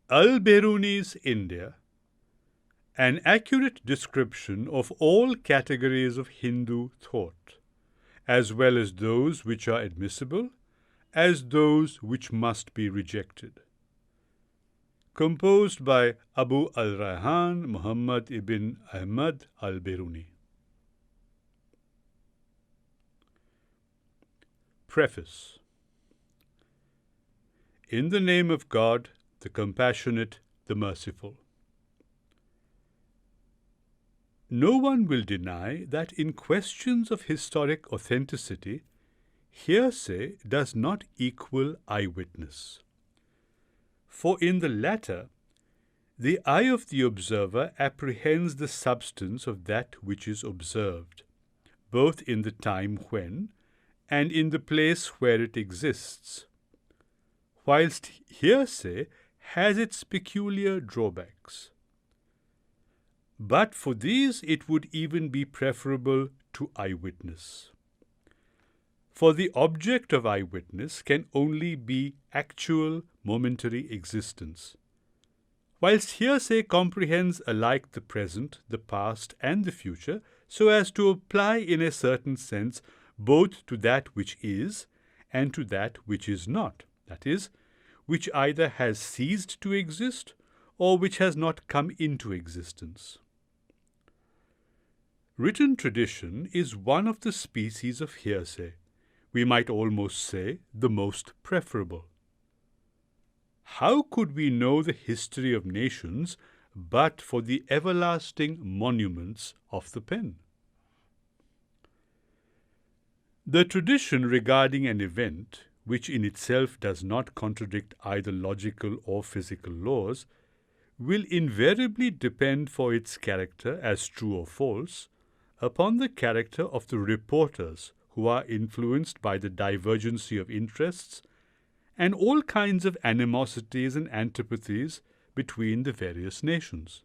Alberuni's India, an accurate description of all categories of Hindu thought, as well as those which are admissible, as those which must be rejected. Composed by Abu al-Rayhan Muhammad ibn Ahmad al-Biruni. Preface. In the name of God, the compassionate, the merciful. No one will deny that in questions of historic authenticity, hearsay does not equal eyewitness. For in the latter, the eye of the observer apprehends the substance of that which is observed, both in the time when and in the place where it exists, whilst hearsay has its peculiar drawbacks. But for these it would even be preferable to eyewitness. For the object of eyewitness can only be actual momentary existence, whilst hearsay comprehends alike the present, the past, and the future, so as to apply in a certain sense both to that which is and to that which is not, that is, which either has ceased to exist or which has not come into existence. Written tradition is one of the species of hearsay, we might almost say the most preferable. How could we know the history of nations but for the everlasting monuments of the pen? The tradition regarding an event, which in itself does not contradict either logical or physical laws, will invariably depend for its character as true or false upon the character of the reporters, who are influenced by the divergency of interests and all kinds of animosities and antipathies between the various nations.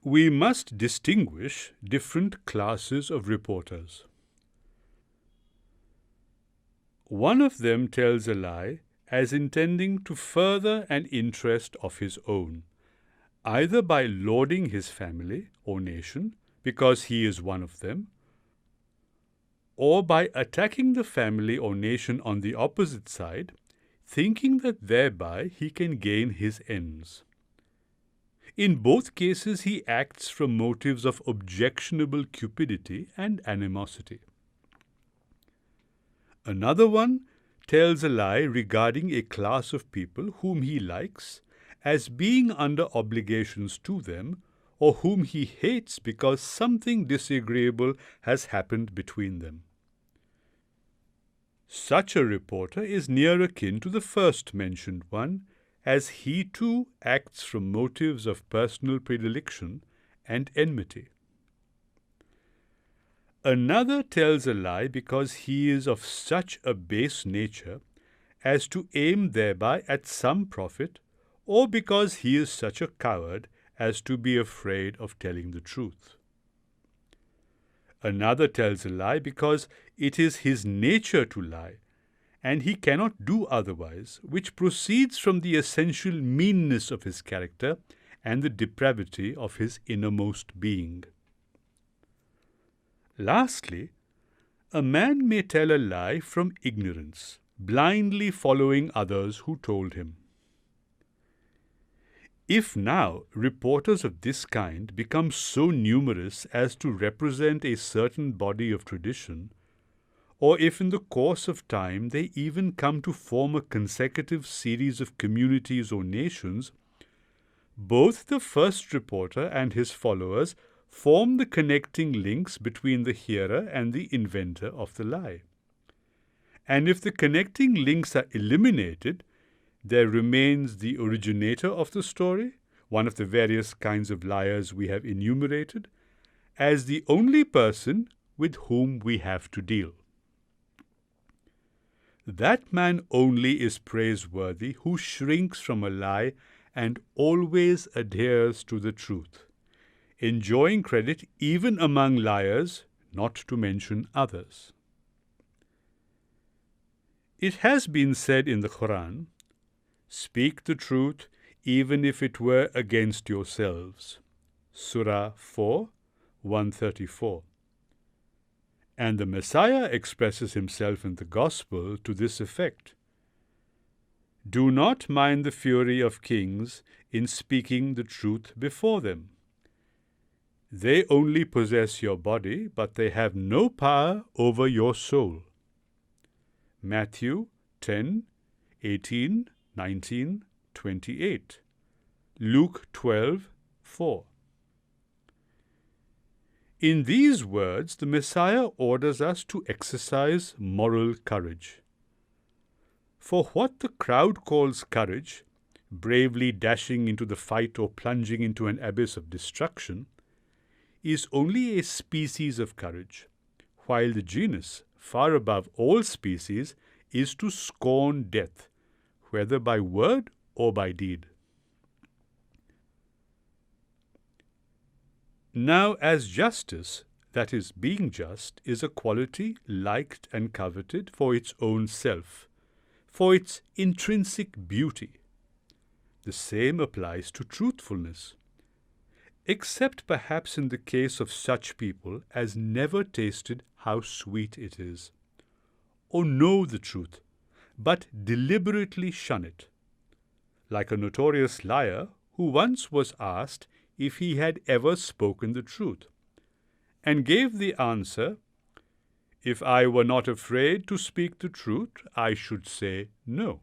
We must distinguish different classes of reporters. One of them tells a lie as intending to further an interest of his own, either by lauding his family or nation because he is one of them, or by attacking the family or nation on the opposite side, thinking that thereby he can gain his ends. In both cases he acts from motives of objectionable cupidity and animosity. Another one tells a lie regarding a class of people whom he likes as being under obligations to them, or whom he hates because something disagreeable has happened between them. Such a reporter is near akin to the first mentioned one, as he too acts from motives of personal predilection and enmity. Another tells a lie because he is of such a base nature as to aim thereby at some profit, or because he is such a coward as to be afraid of telling the truth. Another tells a lie because it is his nature to lie, and he cannot do otherwise, which proceeds from the essential meanness of his character and the depravity of his innermost being. Lastly, a man may tell a lie from ignorance, blindly following others who told him. If now reporters of this kind become so numerous as to represent a certain body of tradition, or if in the course of time they even come to form a consecutive series of communities or nations, both the first reporter and his followers form the connecting links between the hearer and the inventor of the lie. And if the connecting links are eliminated, there remains the originator of the story, one of the various kinds of liars we have enumerated, as the only person with whom we have to deal. That man only is praiseworthy who shrinks from a lie and always adheres to the truth, enjoying credit even among liars, not to mention others. It has been said in the Quran, Speak the truth, even if it were against yourselves. Surah 4, 134. And the Messiah expresses himself in the Gospel to this effect. Do not mind the fury of kings in speaking the truth before them. They only possess your body, but they have no power over your soul. Matthew 10, 18, 19, 28. Luke 12, 4. In these words, the Messiah orders us to exercise moral courage. For what the crowd calls courage, bravely dashing into the fight or plunging into an abyss of destruction, is only a species of courage, while the genus, far above all species, is to scorn death, whether by word or by deed. Now, as justice, that is, being just, is a quality liked and coveted for its own self, for its intrinsic beauty, the same applies to truthfulness, except perhaps in the case of such people as never tasted how sweet it is, or know the truth, but deliberately shun it, like a notorious liar who once was asked if he had ever spoken the truth, and gave the answer, "If I were not afraid to speak the truth, I should say no."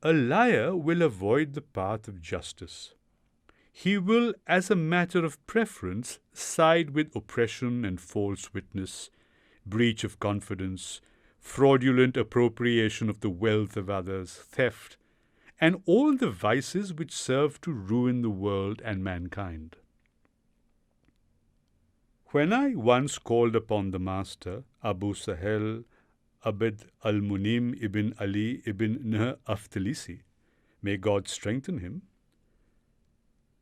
A liar will avoid the path of justice. He will, as a matter of preference, side with oppression and false witness, breach of confidence, fraudulent appropriation of the wealth of others, theft, and all the vices which serve to ruin the world and mankind. When I once called upon the Master, Abu Sahel Abd al-Munim ibn Ali ibn Nah Aftalisi, may God strengthen him,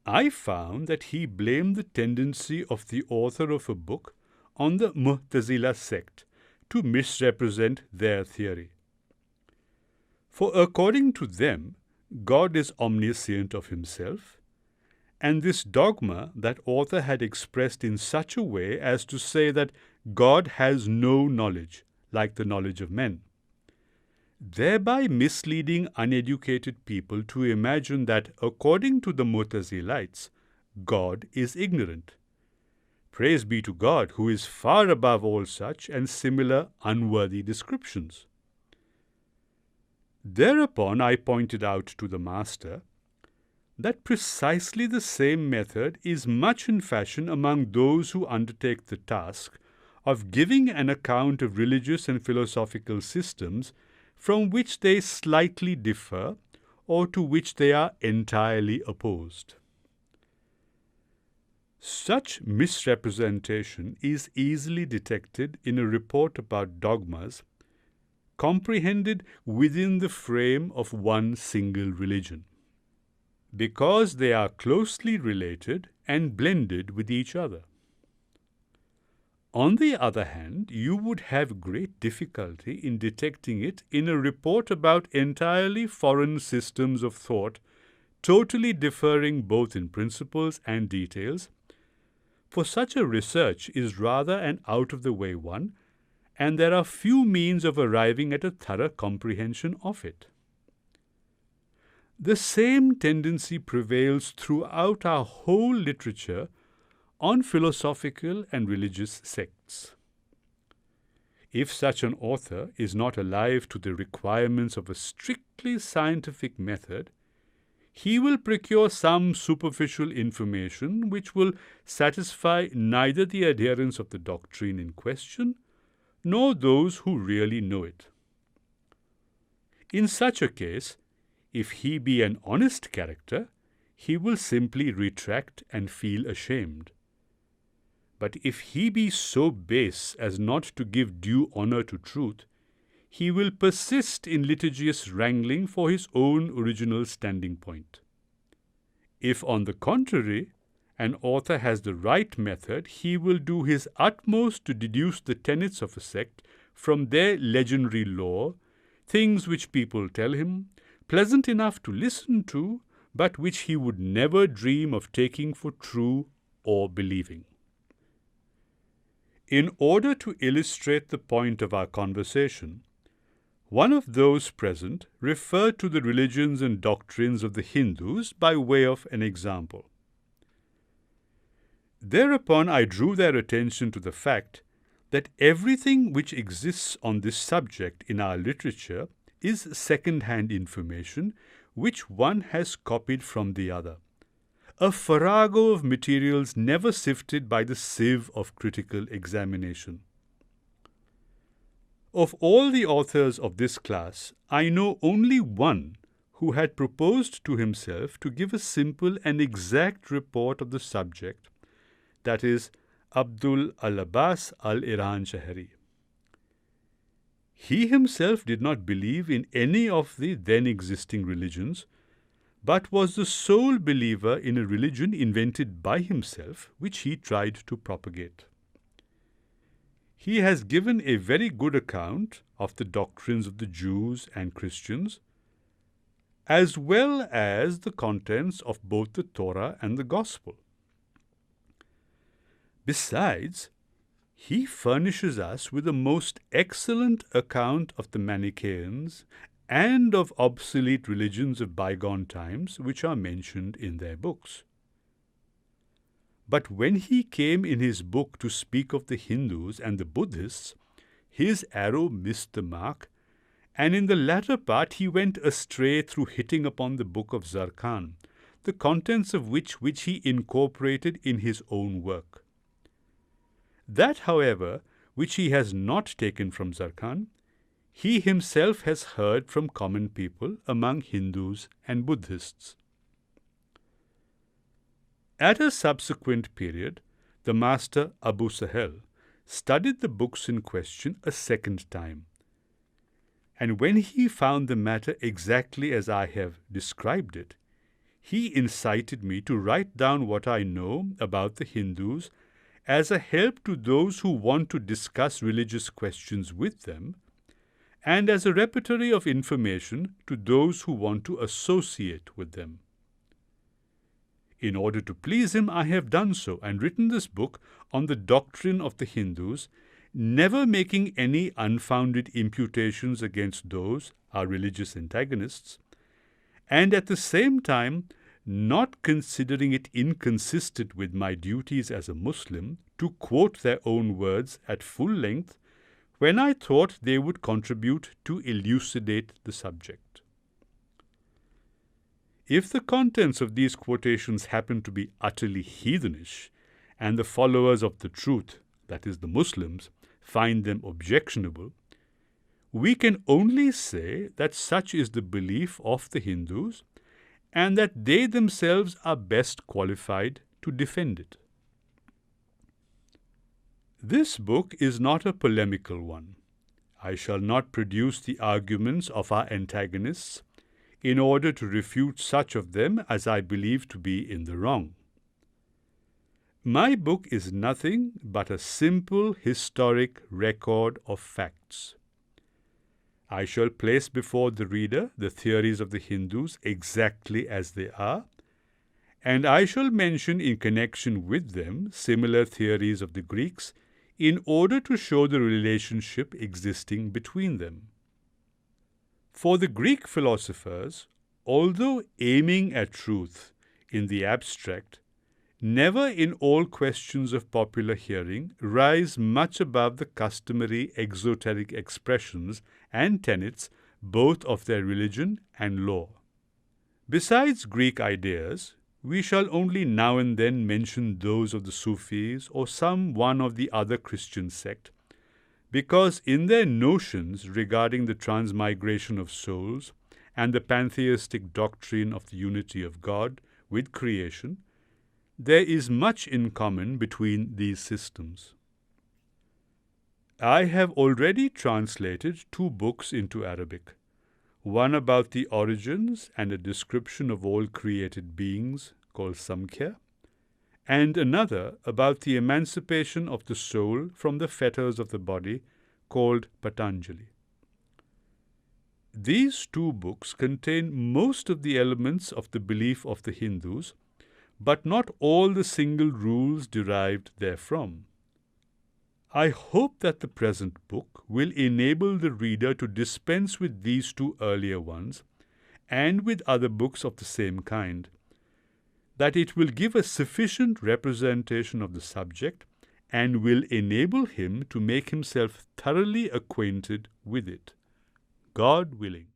I found that he blamed the tendency of the author of a book on the Mu'tazila sect to misrepresent their theory. For according to them, God is omniscient of himself, and this dogma that author had expressed in such a way as to say that God has no knowledge, like the knowledge of men, thereby misleading uneducated people to imagine that, according to the Mu'tazilites, God is ignorant. Praise be to God, who is far above all such and similar unworthy descriptions. Thereupon I pointed out to the Master that precisely the same method is much in fashion among those who undertake the task of giving an account of religious and philosophical systems from which they slightly differ or to which they are entirely opposed. Such misrepresentation is easily detected in a report about dogmas comprehended within the frame of one single religion, because they are closely related and blended with each other. On the other hand, you would have great difficulty in detecting it in a report about entirely foreign systems of thought, totally differing both in principles and details, for such a research is rather an out-of-the-way one, and there are few means of arriving at a thorough comprehension of it. The same tendency prevails throughout our whole literature on philosophical and religious sects. If such an author is not alive to the requirements of a strictly scientific method, he will procure some superficial information which will satisfy neither the adherents of the doctrine in question nor those who really know it. In such a case, if he be an honest character, he will simply retract and feel ashamed. But if he be so base as not to give due honor to truth, he will persist in litigious wrangling for his own original standing point. If, on the contrary, an author has the right method, he will do his utmost to deduce the tenets of a sect from their legendary lore, things which people tell him, pleasant enough to listen to, but which he would never dream of taking for true or believing. In order to illustrate the point of our conversation, one of those present referred to the religions and doctrines of the Hindus by way of an example. Thereupon I drew their attention to the fact that everything which exists on this subject in our literature is second-hand information which one has copied from the other, a farrago of materials never sifted by the sieve of critical examination. Of all the authors of this class, I know only one who had proposed to himself to give a simple and exact report of the subject, that is, Abdul al-Abbas al-Iran Shahri. He himself did not believe in any of the then existing religions, but was the sole believer in a religion invented by himself, which he tried to propagate. He has given a very good account of the doctrines of the Jews and Christians, as well as the contents of both the Torah and the Gospel. Besides, he furnishes us with a most excellent account of the Manichaeans and of obsolete religions of bygone times which are mentioned in their books. But when he came in his book to speak of the Hindus and the Buddhists, his arrow missed the mark, and in the latter part he went astray through hitting upon the book of Zarkhan, the contents of which he incorporated in his own work. That, however, which he has not taken from Zarkhan, he himself has heard from common people among Hindus and Buddhists. At a subsequent period, the master Abu Sahel studied the books in question a second time, and when he found the matter exactly as I have described it, he incited me to write down what I know about the Hindus as a help to those who want to discuss religious questions with them, and as a repertory of information to those who want to associate with them. In order to please him, I have done so and written this book on the doctrine of the Hindus, never making any unfounded imputations against those, our religious antagonists, and at the same time not considering it inconsistent with my duties as a Muslim to quote their own words at full length when I thought they would contribute to elucidate the subject. If the contents of these quotations happen to be utterly heathenish, and the followers of the truth, that is the Muslims, find them objectionable, we can only say that such is the belief of the Hindus, and that they themselves are best qualified to defend it. This book is not a polemical one. I shall not produce the arguments of our antagonists in order to refute such of them as I believe to be in the wrong. My book is nothing but a simple historic record of facts. I shall place before the reader the theories of the Hindus exactly as they are, and I shall mention in connection with them similar theories of the Greeks in order to show the relationship existing between them. For the Greek philosophers, although aiming at truth in the abstract, never in all questions of popular hearing rise much above the customary exoteric expressions and tenets both of their religion and law. Besides Greek ideas, we shall only now and then mention those of the Sufis or some one of the other Christian sect, because in their notions regarding the transmigration of souls and the pantheistic doctrine of the unity of God with creation, there is much in common between these systems. I have already translated 2 books into Arabic, one about the origins and a description of all created beings called Samkhya, and another about the emancipation of the soul from the fetters of the body called Patanjali. these two books contain most of the elements of the belief of the Hindus, but not all the single rules derived therefrom. I hope that the present book will enable the reader to dispense with these two earlier ones and with other books of the same kind, that it will give a sufficient representation of the subject and will enable him to make himself thoroughly acquainted with it, God willing.